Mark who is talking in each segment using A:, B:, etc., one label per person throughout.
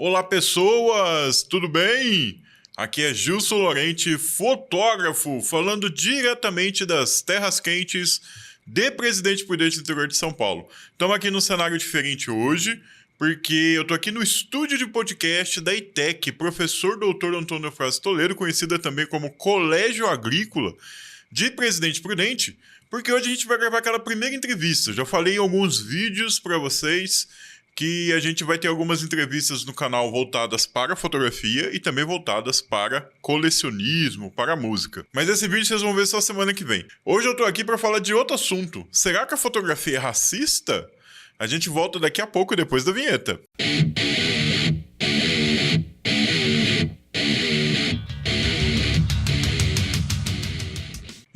A: Olá, pessoas! Tudo bem? Aqui é Gilson Lorente, fotógrafo, falando diretamente das terras quentes de Presidente Prudente do interior de São Paulo. Estamos aqui num cenário diferente hoje, porque eu estou aqui no estúdio de podcast da ITEC, professor Dr. Antônio Frazio Toledo, conhecida também como Colégio Agrícola de Presidente Prudente, porque hoje a gente vai gravar aquela primeira entrevista. Já falei em alguns vídeos para vocês que a gente vai ter algumas entrevistas no canal voltadas para fotografia e também voltadas para colecionismo, para música. Mas esse vídeo vocês vão ver só semana que vem. Hoje eu tô aqui para falar de outro assunto. Será que a fotografia é racista? A gente volta daqui a pouco depois da vinheta.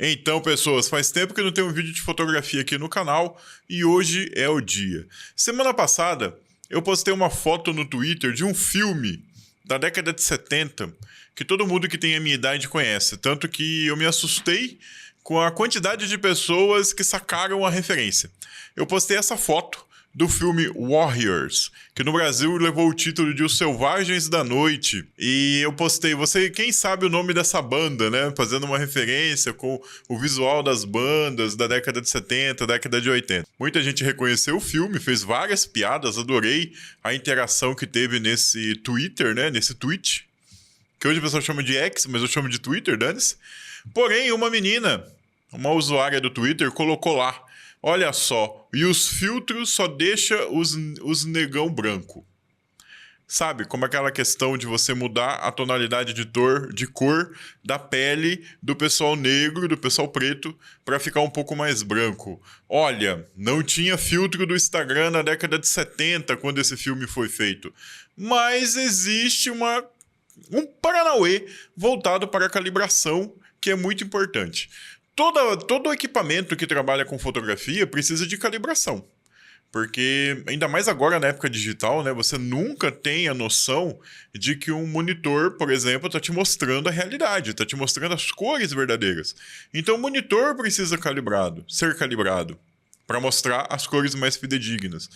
A: Então, pessoas, faz tempo que não tem um vídeo de fotografia aqui no canal e hoje é o dia. Semana passada, eu postei uma foto no Twitter de um filme da década de 70 que todo mundo que tem a minha idade conhece, tanto que eu me assustei com a quantidade de pessoas que sacaram a referência. Eu postei essa foto do filme Warriors, que no Brasil levou o título de Os Selvagens da Noite. E eu postei, quem sabe o nome dessa banda, né? Fazendo uma referência com o visual das bandas da década de 70, década de 80. Muita gente reconheceu o filme, fez várias piadas, adorei a interação que teve nesse Twitter, né? Nesse tweet, que hoje o pessoal chama de X, mas eu chamo de Twitter, dane-se. Porém, uma menina, uma usuária do Twitter, colocou lá: olha só, e os filtros só deixa os negão branco. Sabe, como aquela questão de você mudar a tonalidade de cor da pele do pessoal negro, do pessoal preto, para ficar um pouco mais branco. Olha, não tinha filtro do Instagram na década de 70, quando esse filme foi feito. Mas existe um paranauê voltado para a calibração, que é muito importante. Todo equipamento que trabalha com fotografia precisa de calibração. Porque, ainda mais agora na época digital, né, você nunca tem a noção de que um monitor, por exemplo, está te mostrando a realidade, está te mostrando as cores verdadeiras. Então o monitor precisa ser calibrado, para mostrar as cores mais fidedignas.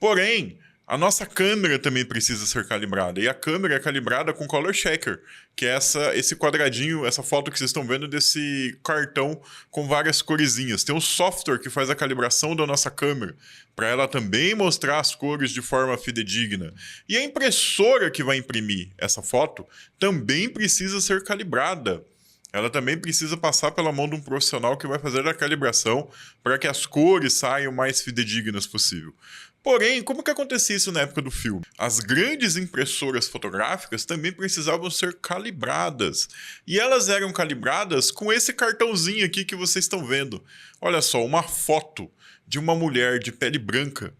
A: Porém, a nossa câmera também precisa ser calibrada. E a câmera é calibrada com Color Checker, que é esse quadradinho, essa foto que vocês estão vendo desse cartão com várias coresinhas. Tem um software que faz a calibração da nossa câmera, para ela também mostrar as cores de forma fidedigna. E a impressora que vai imprimir essa foto também precisa ser calibrada. Ela também precisa passar pela mão de um profissional que vai fazer a calibração para que as cores saiam mais fidedignas possível. Porém, como que acontecia isso na época do filme? As grandes impressoras fotográficas também precisavam ser calibradas. E elas eram calibradas com esse cartãozinho aqui que vocês estão vendo. Olha só, uma foto de uma mulher de pele branca,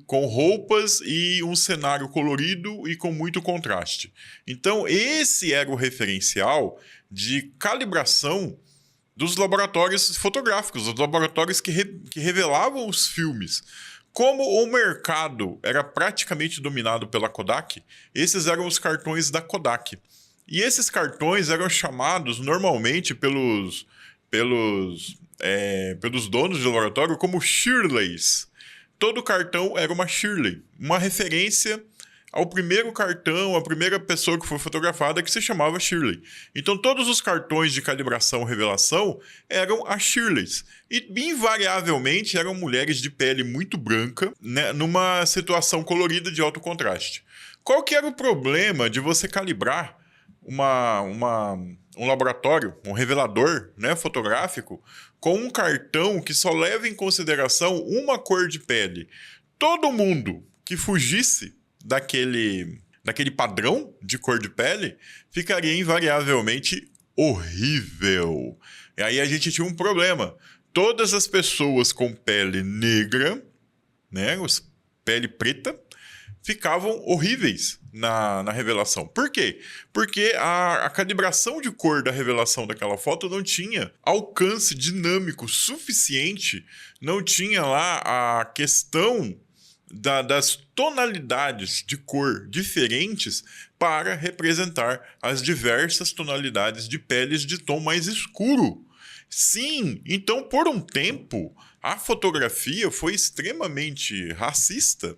A: com roupas e um cenário colorido e com muito contraste. Então, esse era o referencial de calibração dos laboratórios fotográficos, dos laboratórios que revelavam os filmes. Como o mercado era praticamente dominado pela Kodak, esses eram os cartões da Kodak. E esses cartões eram chamados normalmente pelos donos de laboratório como Shirleys. Todo cartão era uma Shirley, uma referência ao primeiro cartão, a primeira pessoa que foi fotografada, que se chamava Shirley. Então todos os cartões de calibração revelação eram as Shirleys. E invariavelmente eram mulheres de pele muito branca, né, numa situação colorida de alto contraste. Qual que era o problema de você calibrar um laboratório, um revelador, né, fotográfico, com um cartão que só leva em consideração uma cor de pele? Todo mundo que fugisse daquele padrão de cor de pele ficaria invariavelmente horrível. E aí a gente tinha um problema. Todas as pessoas com pele negra, né, pele preta, ficavam horríveis na revelação. Por quê? Porque a calibração de cor da revelação daquela foto não tinha alcance dinâmico suficiente, não tinha lá a questão das tonalidades de cor diferentes para representar as diversas tonalidades de peles de tom mais escuro. Sim, então por um tempo a fotografia foi extremamente racista,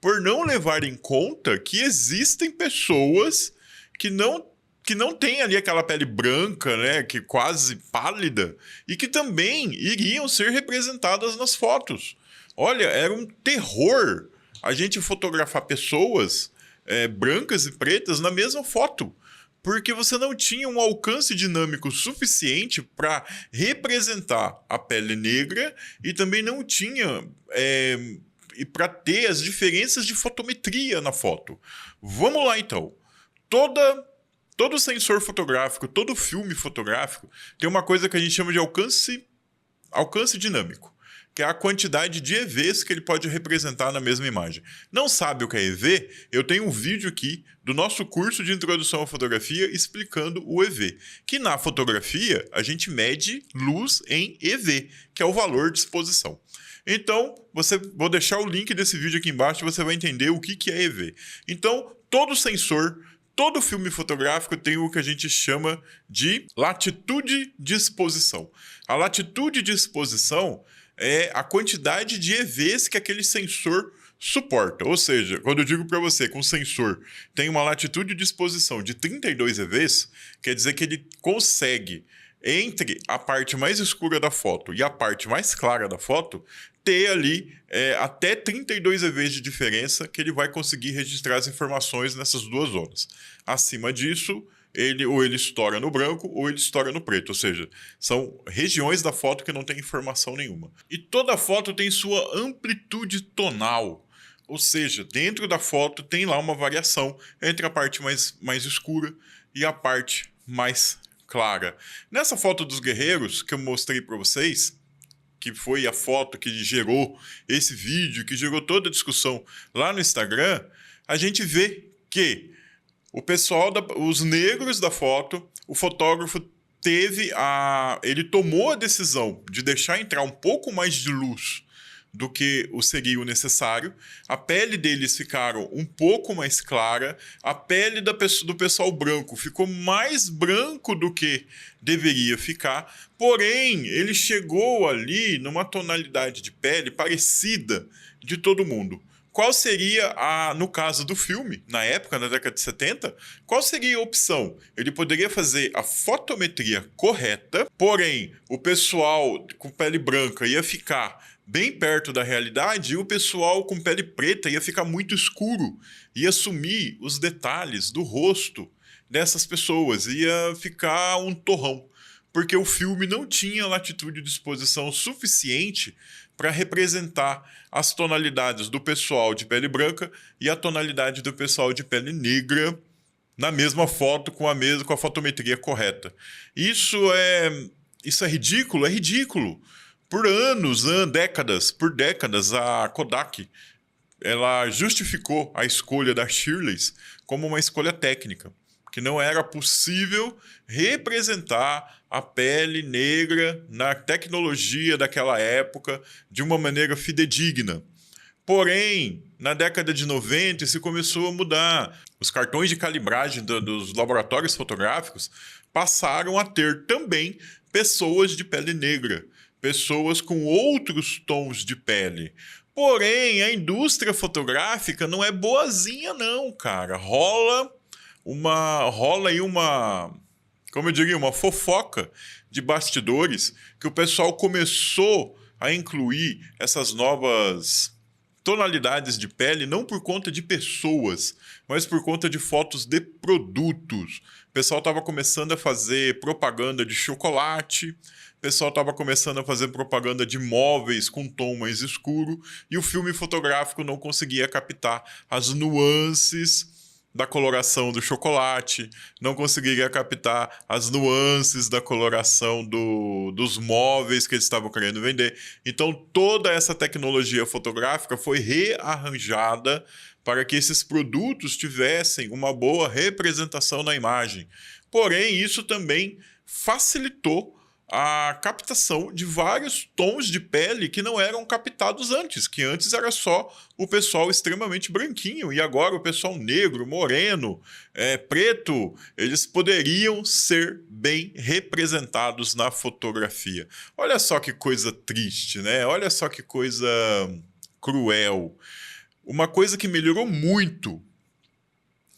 A: por não levar em conta que existem pessoas que não têm ali aquela pele branca, né, que quase pálida, e que também iriam ser representadas nas fotos. Olha, era um terror a gente fotografar pessoas brancas e pretas na mesma foto, porque você não tinha um alcance dinâmico suficiente para representar a pele negra e também não tinha e para ter as diferenças de fotometria na foto. Vamos lá então. Todo sensor fotográfico, todo filme fotográfico tem uma coisa que a gente chama de alcance dinâmico, que é a quantidade de EVs que ele pode representar na mesma imagem. Não sabe o que é EV? Eu tenho um vídeo aqui do nosso curso de introdução à fotografia explicando o EV, que na fotografia a gente mede luz em EV, que é o valor de exposição. Então, vou deixar o link desse vídeo aqui embaixo e você vai entender o que é EV. Então, todo sensor, todo filme fotográfico tem o que a gente chama de latitude de exposição. A latitude de exposição é a quantidade de EVs que aquele sensor suporta. Ou seja, quando eu digo para você que um sensor tem uma latitude de exposição de 32 EVs, quer dizer que ele consegue, entre a parte mais escura da foto e a parte mais clara da foto, ter ali até 32 EVs de diferença que ele vai conseguir registrar as informações nessas duas zonas. Acima disso, ele estoura no branco ou ele estoura no preto, ou seja, são regiões da foto que não tem informação nenhuma. E toda foto tem sua amplitude tonal, ou seja, dentro da foto tem lá uma variação entre a parte mais escura e a parte mais clara. Nessa foto dos guerreiros que eu mostrei para vocês, que foi a foto que gerou esse vídeo, que gerou toda a discussão lá no Instagram, a gente vê que o pessoal, os negros da foto, o fotógrafo ele tomou a decisão de deixar entrar um pouco mais de luz do que seria o necessário. A pele deles ficaram um pouco mais clara, a pele do pessoal branco ficou mais branco do que deveria ficar, porém, ele chegou ali numa tonalidade de pele parecida de todo mundo. Qual seria, no caso do filme, na época, na década de 70, qual seria a opção? Ele poderia fazer a fotometria correta, porém, o pessoal com pele branca ia ficar bem perto da realidade e o pessoal com pele preta ia ficar muito escuro, ia sumir os detalhes do rosto dessas pessoas, ia ficar um torrão, porque o filme não tinha latitude de exposição suficiente para representar as tonalidades do pessoal de pele branca e a tonalidade do pessoal de pele negra na mesma foto com a fotometria correta. Isso é ridículo? É ridículo. Por anos, décadas, a Kodak ela justificou a escolha da Shirley como uma escolha técnica, que não era possível representar a pele negra na tecnologia daquela época de uma maneira fidedigna. Porém, na década de 90, isso começou a mudar. Os cartões de calibragem dos laboratórios fotográficos passaram a ter também pessoas de pele negra, pessoas com outros tons de pele. Porém, a indústria fotográfica não é boazinha não, cara. Rola aí como eu diria, uma fofoca de bastidores que o pessoal começou a incluir essas novas tonalidades de pele não por conta de pessoas, mas por conta de fotos de produtos. O pessoal estava começando a fazer propaganda de chocolate, o pessoal estava começando a fazer propaganda de móveis com tom mais escuro e o filme fotográfico não conseguia captar as nuances da coloração do chocolate, não conseguiria captar as nuances da coloração dos móveis que eles estavam querendo vender. Então, toda essa tecnologia fotográfica foi rearranjada para que esses produtos tivessem uma boa representação na imagem. Porém, isso também facilitou a captação de vários tons de pele que não eram captados antes, que antes era só o pessoal extremamente branquinho, e agora o pessoal negro, moreno, preto, eles poderiam ser bem representados na fotografia. Olha só que coisa triste, né? Olha só que coisa cruel. Uma coisa que melhorou muito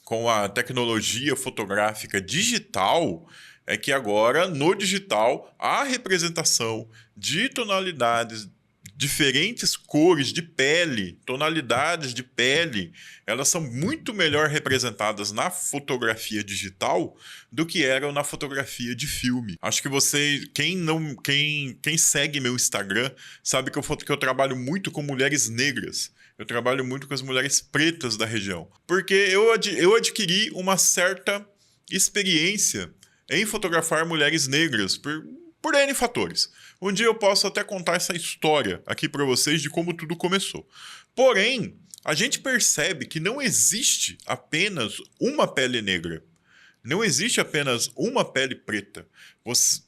A: com a tecnologia fotográfica digital é que agora, no digital, a representação de tonalidades, diferentes cores de pele, tonalidades de pele, elas são muito melhor representadas na fotografia digital do que eram na fotografia de filme. Acho que você, quem segue meu Instagram, sabe que eu trabalho muito com mulheres negras. Eu trabalho muito com as mulheres pretas da região. Porque eu adquiri uma certa experiência em fotografar mulheres negras por N fatores. Um dia eu posso até contar essa história aqui para vocês de como tudo começou. Porém, a gente percebe que não existe apenas uma pele negra. Não existe apenas uma pele preta.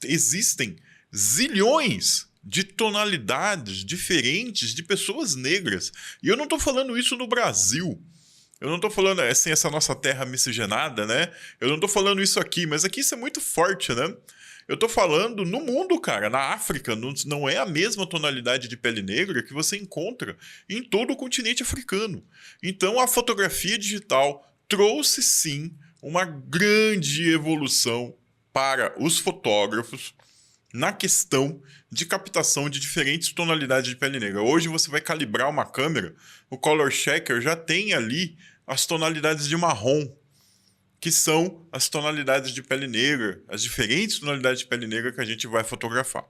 A: Existem zilhões de tonalidades diferentes de pessoas negras. E eu não estou falando isso no Brasil. Eu não estou falando assim, essa nossa terra miscigenada, né? Eu não estou falando isso aqui, mas aqui isso é muito forte, né? Eu tô falando no mundo, cara. Na África, não é a mesma tonalidade de pele negra que você encontra em todo o continente africano. Então, a fotografia digital trouxe, sim, uma grande evolução para os fotógrafos na questão de captação de diferentes tonalidades de pele negra. Hoje, você vai calibrar uma câmera, o Color Checker já tem ali as tonalidades de marrom, que são as tonalidades de pele negra, as diferentes tonalidades de pele negra que a gente vai fotografar.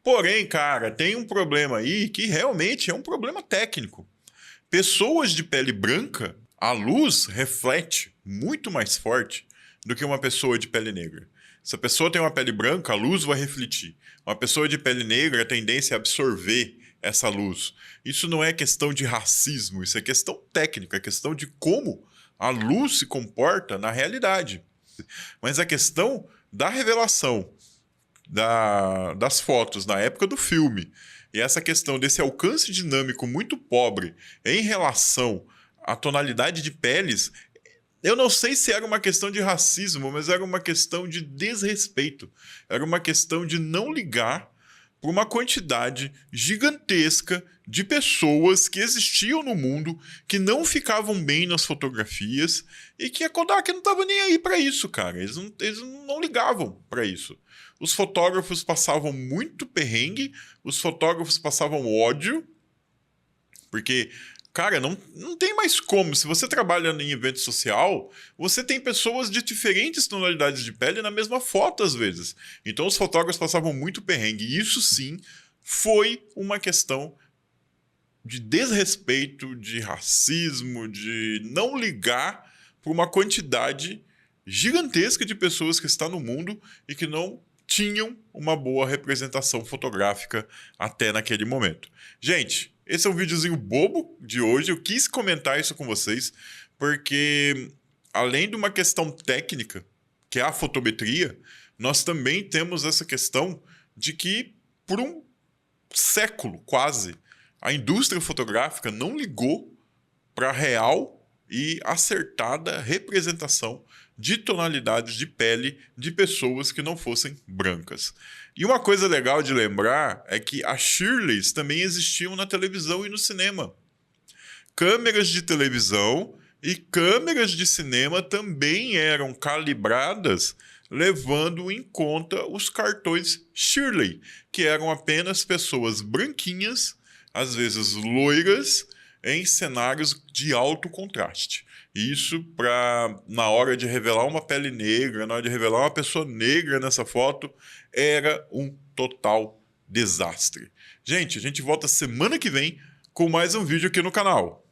A: Porém, cara, tem um problema aí que realmente é um problema técnico. Pessoas de pele branca, a luz reflete muito mais forte do que uma pessoa de pele negra. Se a pessoa tem uma pele branca, a luz vai refletir. Uma pessoa de pele negra, a tendência é absorver essa luz. Isso não é questão de racismo, isso é questão técnica, é questão de como a luz se comporta na realidade. Mas a questão da revelação das fotos na época do filme e essa questão desse alcance dinâmico muito pobre em relação à tonalidade de peles, eu não sei se era uma questão de racismo, mas era uma questão de desrespeito. Era uma questão de não ligar para uma quantidade gigantesca de pessoas que existiam no mundo, que não ficavam bem nas fotografias e que a Kodak não estava nem aí para isso, cara. Eles não ligavam para isso. Os fotógrafos passavam muito perrengue, os fotógrafos passavam ódio, porque, cara, não tem mais como. Se você trabalha em evento social, você tem pessoas de diferentes tonalidades de pele na mesma foto, às vezes. Então, os fotógrafos passavam muito perrengue. E isso, sim, foi uma questão de desrespeito, de racismo, de não ligar para uma quantidade gigantesca de pessoas que está no mundo e que não tinham uma boa representação fotográfica até naquele momento. Gente, esse é um videozinho bobo de hoje. Eu quis comentar isso com vocês porque, além de uma questão técnica, que é a fotometria, nós também temos essa questão de que, por um século quase, a indústria fotográfica não ligou para a real e acertada representação de tonalidades de pele de pessoas que não fossem brancas. E uma coisa legal de lembrar é que as Shirleys também existiam na televisão e no cinema. Câmeras de televisão e câmeras de cinema também eram calibradas levando em conta os cartões Shirley, que eram apenas pessoas branquinhas, às vezes loiras, em cenários de alto contraste. Isso para, na hora de revelar uma pele negra, na hora de revelar uma pessoa negra nessa foto, era um total desastre. Gente, a gente volta semana que vem com mais um vídeo aqui no canal.